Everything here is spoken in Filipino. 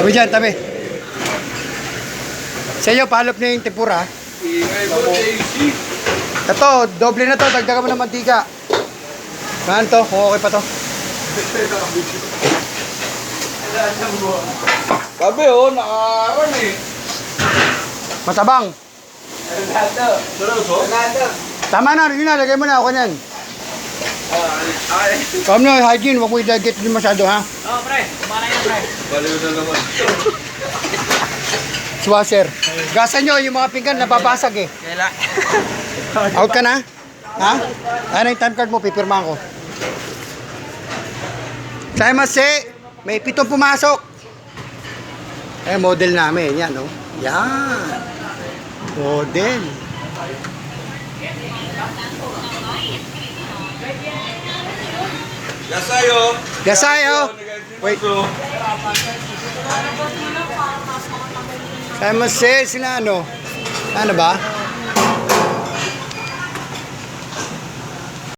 Tabi dyan, tabi. Sa iyo, palop na yung tempura. Ito, doble na to. Dagdagan mo ng mantika. Saan to? Kung okay pa to. Sabi nakaron eh. Matabang. Tama na, yun na. Lagay mo na ako niyan. Come na, hygiene. Huwag mo i-dagit din masyado, ha? Oo, pre. Kumana yan, pre. Baliw na naman. Swasher. Gasan nyo, yung mga pinggan nababasag eh. Kaila. Out ka na? Ha? Ano yung time card mo? Pipirmahan ko. Saimase, may 7 pumasok. Eh, model namin. Yan, no? Yan. Model. Gasayo. Gasayo. Wait. Saimase, sila ano? Ano ba?